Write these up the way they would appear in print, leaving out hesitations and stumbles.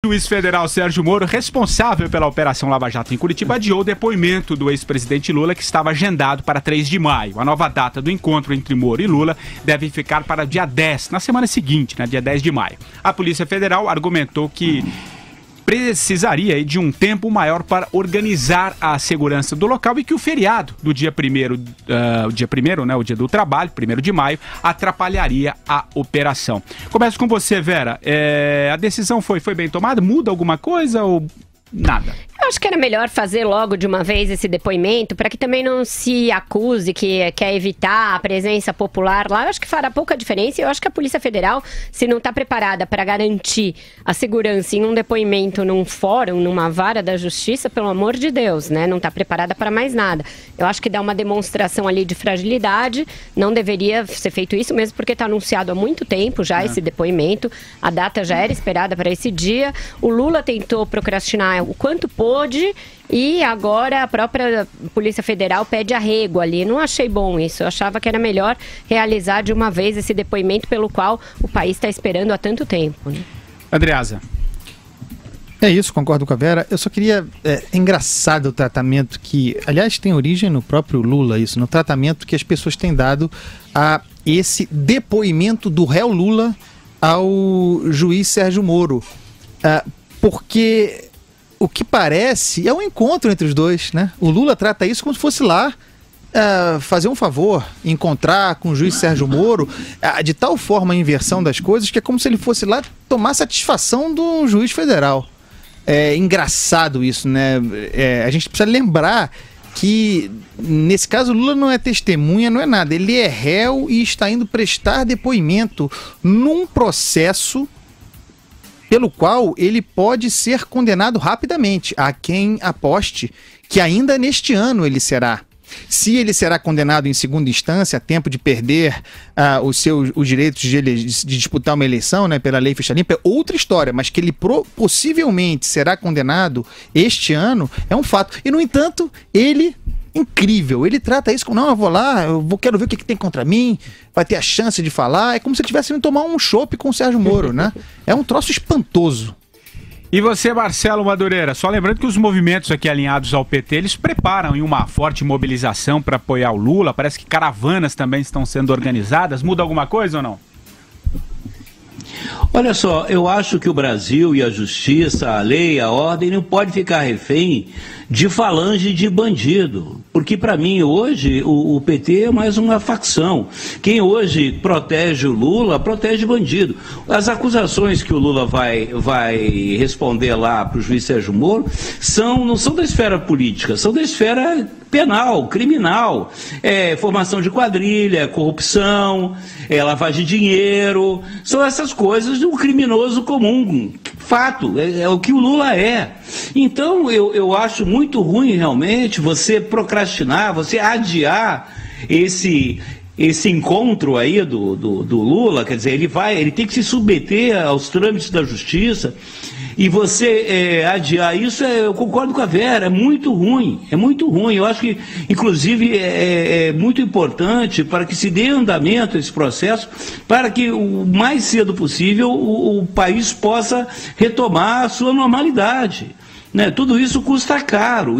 O juiz federal Sérgio Moro, responsável pela Operação Lava Jato em Curitiba, adiou o depoimento do ex-presidente Lula, que estava agendado para 3 de maio. A nova data do encontro entre Moro e Lula deve ficar para dia 10, na semana seguinte, dia 10 de maio. A Polícia Federal argumentou que precisaria de um tempo maior para organizar a segurança do local e que o feriado do dia 1º, o dia do trabalho, 1º de maio, atrapalharia a operação. Começo com você, Vera. A decisão foi bem tomada? Muda alguma coisa ou nada? Eu acho que era melhor fazer logo de uma vez esse depoimento, para que também não se acuse que quer evitar a presença popular lá. Eu acho que fará pouca diferença. Eu acho que a Polícia Federal, se não está preparada para garantir a segurança em um depoimento num fórum, numa vara da justiça, pelo amor de Deus, né? Não está preparada para mais nada. Eu acho que dá uma demonstração ali de fragilidade. Não deveria ser feito isso, mesmo porque está anunciado há muito tempo já esse depoimento. A data já era esperada para esse dia. O Lula tentou procrastinar o quanto pôde, e agora a própria Polícia Federal pede arrego ali. Não achei bom isso. Eu achava que era melhor realizar de uma vez esse depoimento pelo qual o país está esperando há tanto tempo, né? Andreasa. É isso, concordo com a Vera. Eu só queria... É engraçado o tratamento que... Aliás, tem origem no próprio Lula, isso. No tratamento que as pessoas têm dado a esse depoimento do réu Lula ao juiz Sérgio Moro. Porque... o que parece é um encontro entre os dois, né? O Lula trata isso como se fosse lá fazer um favor, encontrar com o juiz Sérgio Moro, de tal forma a inversão das coisas que é como se ele fosse lá tomar satisfação do juiz federal. É engraçado isso, né? A gente precisa lembrar que, nesse caso, o Lula não é testemunha, não é nada. Ele é réu e está indo prestar depoimento num processo pelo qual ele pode ser condenado rapidamente. Há quem aposte que ainda neste ano ele será. Se ele será condenado em segunda instância, a tempo de perder os direitos de disputar uma eleição, né, pela lei ficha limpa, é outra história, mas que ele possivelmente será condenado este ano é um fato. E, no entanto, ele... incrível, ele trata isso como, não, eu vou lá, quero ver o que tem contra mim, vai ter a chance de falar. É como se ele tivesse indo tomar um chopp com o Sérgio Moro, né? É um troço espantoso. E você, Marcelo Madureira, só lembrando que os movimentos aqui alinhados ao PT, eles preparam uma forte mobilização para apoiar o Lula. Parece que caravanas também estão sendo organizadas. Muda alguma coisa ou não? Olha só, eu acho que o Brasil e a justiça, a lei, a ordem não pode ficar refém de falange de bandido, porque para mim hoje o PT é mais uma facção. Quem hoje protege o Lula, protege bandido. As acusações que o Lula vai responder lá para o juiz Sérgio Moro não são da esfera política, são da esfera penal, criminal, formação de quadrilha, corrupção, lavagem de dinheiro, são essas coisas do criminoso comum, fato, é o que o Lula é. Então eu acho muito ruim realmente você procrastinar, você adiar esse encontro aí do Lula, quer dizer, ele tem que se submeter aos trâmites da justiça, e você adiar isso, eu concordo com a Vera, é muito ruim, eu acho que, inclusive, é muito importante para que se dê andamento a esse processo, para que o mais cedo possível o país possa retomar a sua normalidade. Né? Tudo isso custa caro,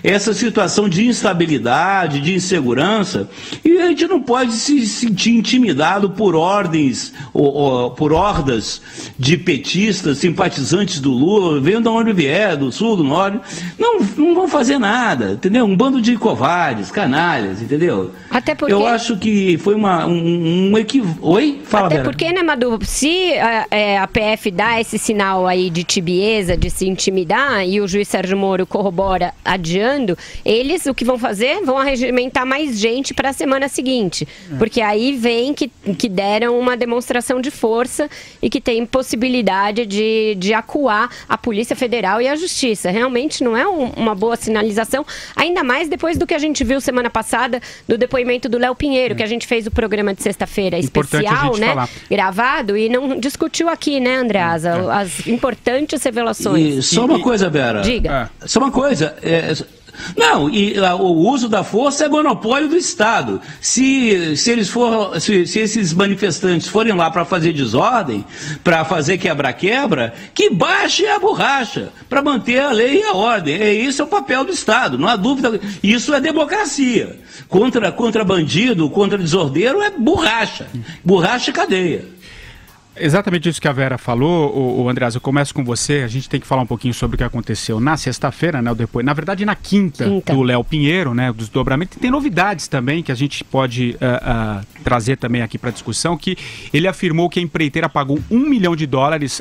essa situação de instabilidade, de insegurança, e a gente não pode se sentir intimidado por ordens, por hordas de petistas, simpatizantes do Lula, vendo de onde vier, do sul, do norte, não vão fazer nada, entendeu? Um bando de covardes, canalhas, entendeu? Até porque... eu acho que foi um equívoco. Oi? Fala, Até Vera. porque, né, Madu, se a PF dá esse sinal aí de tibieza, de se intimidar, e o juiz Sérgio Moro corrobora adiando, eles o que vão fazer? Vão arregimentar mais gente para a semana seguinte. Porque aí vem que deram uma demonstração de força e que tem possibilidade de acuar a Polícia Federal e a Justiça. Realmente não é uma boa sinalização, ainda mais depois do que a gente viu semana passada do depoimento do Léo Pinheiro, que a gente fez o programa de sexta-feira especial, né, gravado, e não discutiu aqui, né, Andreasa, as importantes revelações. E só uma coisa, Vera. Diga. Só uma coisa, Não, e o uso da força é monopólio do Estado. Se esses manifestantes forem lá para fazer desordem, para fazer quebra-quebra, que baixe a borracha para manter a lei e a ordem. Isso é o papel do Estado, não há dúvida. Isso é democracia. Contra bandido, contra desordeiro é borracha. Borracha e cadeia. Exatamente isso que a Vera falou, o Andreas, eu começo com você. A gente tem que falar um pouquinho sobre o que aconteceu na sexta-feira, né? Depois, na verdade, na quinta. Do Léo Pinheiro, né? Dos desdobramentos. E tem novidades também que a gente pode trazer também aqui para discussão, que ele afirmou que a empreiteira pagou $1 milhão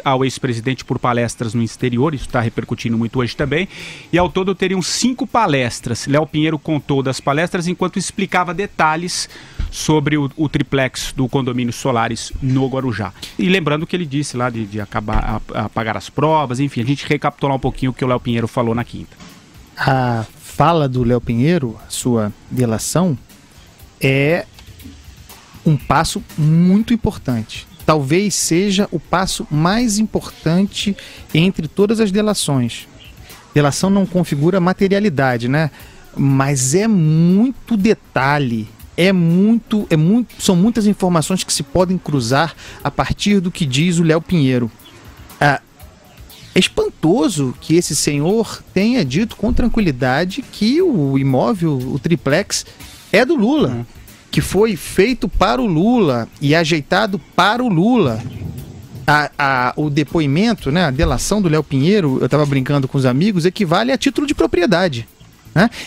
ao ex-presidente por palestras no exterior. Isso está repercutindo muito hoje também. E ao todo teriam 5 palestras. Léo Pinheiro contou das palestras enquanto explicava detalhes sobre o triplex do condomínio Solaris no Guarujá. E lembrando que ele disse lá de apagar as provas, enfim, a gente recapitular um pouquinho o que o Léo Pinheiro falou na quinta. A fala do Léo Pinheiro, a sua delação, é um passo muito importante. Talvez seja o passo mais importante entre todas as delações. Delação não configura materialidade, né? Mas é muito detalhe. São muitas informações que se podem cruzar a partir do que diz o Léo Pinheiro. É espantoso que esse senhor tenha dito com tranquilidade que o imóvel, o triplex, é do Lula, que foi feito para o Lula e ajeitado para o Lula. O depoimento, né, a delação do Léo Pinheiro, eu estava brincando com os amigos, equivale a título de propriedade.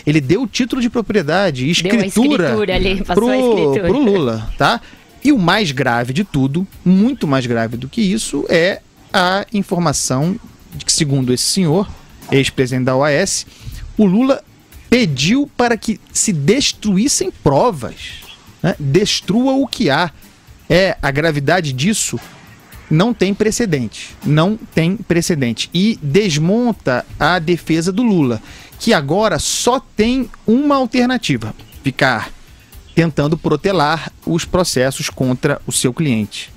Ele deu o título de propriedade e escritura pro Lula, tá? E o mais grave de tudo, muito mais grave do que isso, é a informação de que, segundo esse senhor, ex-presidente da OAS, o Lula pediu para que se destruíssem provas, né? Destrua o que há. A gravidade disso não tem precedente. Não tem precedente. E desmonta a defesa do Lula, que agora só tem uma alternativa: ficar tentando protelar os processos contra o seu cliente.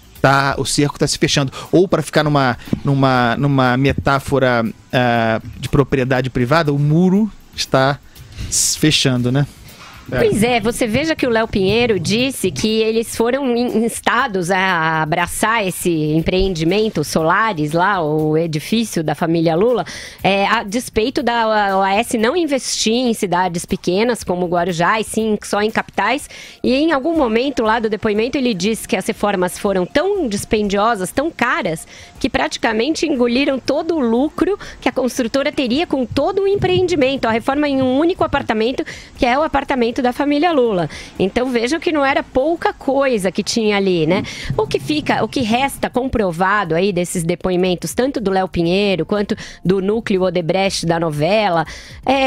O cerco está se fechando. Ou, para ficar numa metáfora de propriedade privada, o muro está se fechando, né? Pois é, você veja que o Léo Pinheiro disse que eles foram instados a abraçar esse empreendimento Solaris lá, o edifício da família Lula, a despeito da OAS não investir em cidades pequenas como Guarujá, e sim só em capitais. E em algum momento lá do depoimento ele disse que as reformas foram tão dispendiosas, tão caras, que praticamente engoliram todo o lucro que a construtora teria com todo o empreendimento. A reforma em um único apartamento, que é o apartamento da família Lula. Então vejam que não era pouca coisa que tinha ali, né? O que resta comprovado aí desses depoimentos, tanto do Léo Pinheiro quanto do núcleo Odebrecht da novela,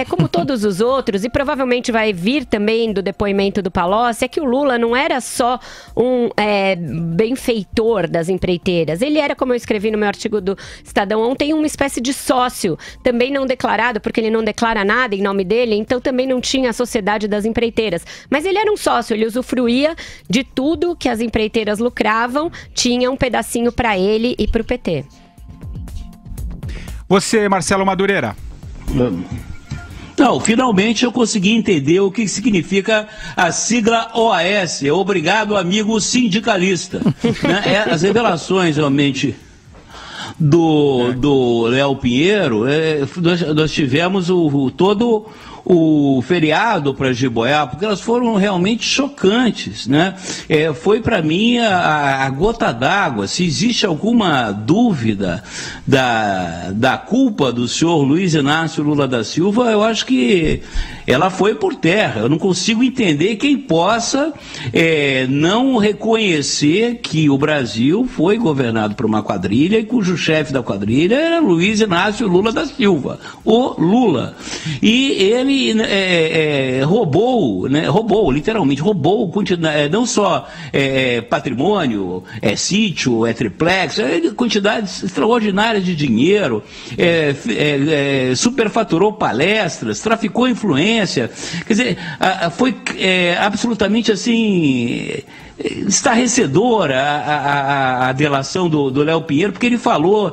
como todos os outros, e provavelmente vai vir também do depoimento do Palocci, é que o Lula não era só um benfeitor das empreiteiras. Ele era, como eu escrevi no meu artigo do Estadão ontem, uma espécie de sócio, também não declarado, porque ele não declara nada em nome dele, então também não tinha a sociedade das empreiteiras. Mas ele era um sócio, ele usufruía de tudo que as empreiteiras lucravam, tinha um pedacinho para ele e para o PT. Você, Marcelo Madureira. Não, finalmente eu consegui entender o que significa a sigla OAS. Obrigado, amigo sindicalista. Né? As revelações, realmente, do Léo Pinheiro, nós tivemos todo o feriado para Jiboiá, porque elas foram realmente chocantes, né? Foi para mim a gota d'água. Se existe alguma dúvida da culpa do senhor Luiz Inácio Lula da Silva, eu acho que ela foi por terra. Eu não consigo entender quem possa não reconhecer que o Brasil foi governado por uma quadrilha e cujo chefe da quadrilha era Luiz Inácio Lula da Silva, o Lula. E ele roubou, literalmente roubou, não só patrimônio, sítio, triplex, quantidades extraordinárias de dinheiro, superfaturou palestras, traficou influência, quer dizer, foi absolutamente assim estarrecedora a delação do Léo Pinheiro, porque ele falou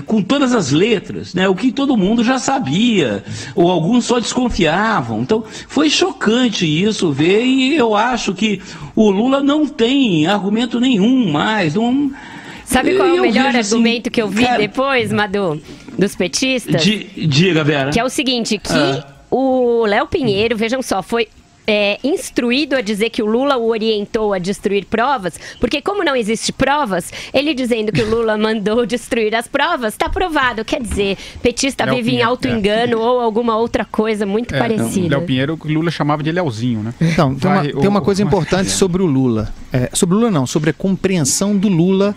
com todas as letras, né, o que todo mundo já sabia, ou alguns só desconfiavam. Então, foi chocante isso ver, e eu acho que o Lula não tem argumento nenhum mais. Não, sabe qual é o melhor argumento assim, que eu vi depois, Madu, dos petistas? Diga, Vera. Que é o seguinte, que o Léo Pinheiro, vejam só, foi instruído a dizer que o Lula o orientou a destruir provas, porque como não existe provas, ele dizendo que o Lula mandou destruir as provas, está provado. Quer dizer, petista Léo vive em Pinheiro, auto-engano ou alguma outra coisa muito parecida. Léo Pinheiro, o Lula chamava de Leozinho, né? Então, tem uma coisa importante sobre o Lula. Sobre o Lula não, sobre a compreensão do Lula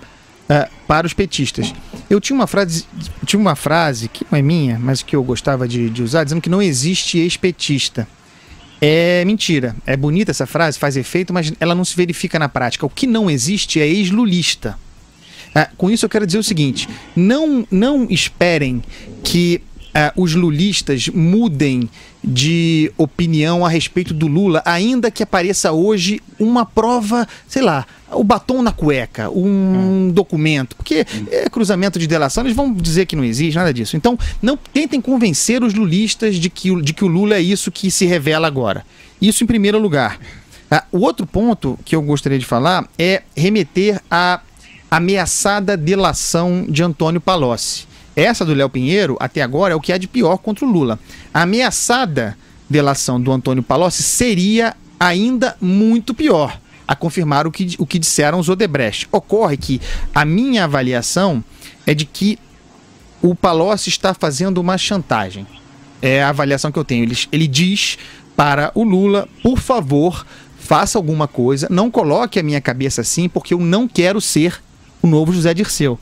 para os petistas. Eu tinha uma frase que não é minha, mas que eu gostava de usar, dizendo que não existe ex-petista. É mentira. É bonita essa frase, faz efeito, mas ela não se verifica na prática. O que não existe é ex-lulista. Com isso eu quero dizer o seguinte: não esperem que os lulistas mudem de opinião a respeito do Lula, ainda que apareça hoje uma prova, sei lá, o batom na cueca, um documento, porque é cruzamento de delação, eles vão dizer que não existe, nada disso. Então, não tentem convencer os lulistas de que o Lula é isso que se revela agora. Isso em primeiro lugar. O outro ponto que eu gostaria de falar é remeter à ameaçada delação de Antônio Palocci. Essa do Léo Pinheiro, até agora, é o que há de pior contra o Lula. A ameaçada delação do Antônio Palocci seria ainda muito pior, a confirmar o que disseram os Odebrecht. Ocorre que a minha avaliação é de que o Palocci está fazendo uma chantagem. É a avaliação que eu tenho. Ele diz para o Lula, por favor, faça alguma coisa, não coloque a minha cabeça assim, porque eu não quero ser o novo José Dirceu.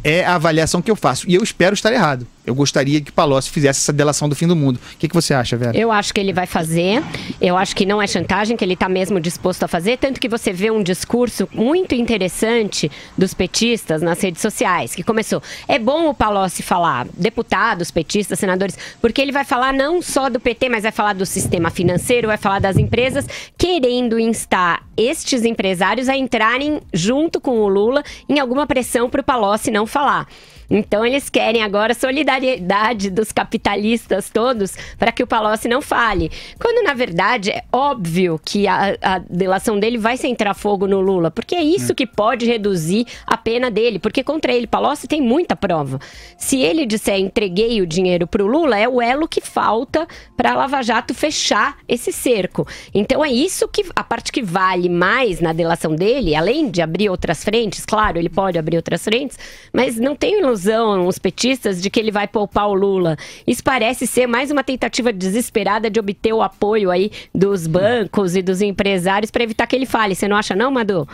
É a avaliação que eu faço. E eu espero estar errado. Eu gostaria que Palocci fizesse essa delação do fim do mundo. O que você acha, Vera? Eu acho que ele vai fazer. Eu acho que não é chantagem, que ele está mesmo disposto a fazer. Tanto que você vê um discurso muito interessante dos petistas nas redes sociais, que começou. É bom o Palocci falar, deputados, petistas, senadores, porque ele vai falar não só do PT, mas vai falar do sistema financeiro, vai falar das empresas, querendo instar estes empresários a entrarem junto com o Lula em alguma pressão para o Palocci não falar. Então eles querem agora solidariedade dos capitalistas todos para que o Palocci não fale. Quando na verdade é óbvio que a delação dele vai centrar fogo no Lula, porque é isso que pode reduzir a pena dele, porque contra ele, Palocci tem muita prova. Se ele disser entreguei o dinheiro para o Lula, é o elo que falta para a Lava Jato fechar esse cerco. Então é isso que a parte que vale mais na delação dele, além de abrir outras frentes, claro, ele pode abrir outras frentes, mas não tem ilusão os petistas de que ele vai poupar o Lula. Isso parece ser mais uma tentativa desesperada de obter o apoio aí dos bancos e dos empresários para evitar que ele fale. Você não acha não, Madu?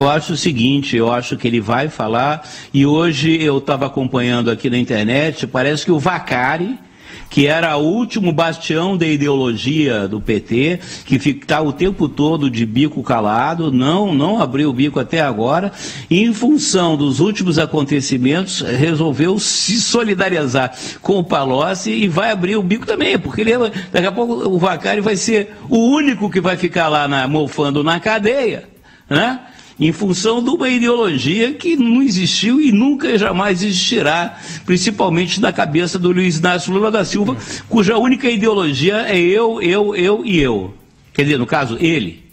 Eu acho o seguinte, eu acho que ele vai falar, e hoje eu estava acompanhando aqui na internet, parece que o Vacari, que era o último bastião da ideologia do PT, que está o tempo todo de bico calado, não abriu o bico até agora, e em função dos últimos acontecimentos, resolveu se solidarizar com o Palocci e vai abrir o bico também, porque daqui a pouco o Vacari vai ser o único que vai ficar lá mofando na cadeia, né? Em função de uma ideologia que não existiu e nunca jamais existirá, principalmente na cabeça do Luiz Inácio Lula da Silva, cuja única ideologia é eu e eu. Quer dizer, no caso, ele.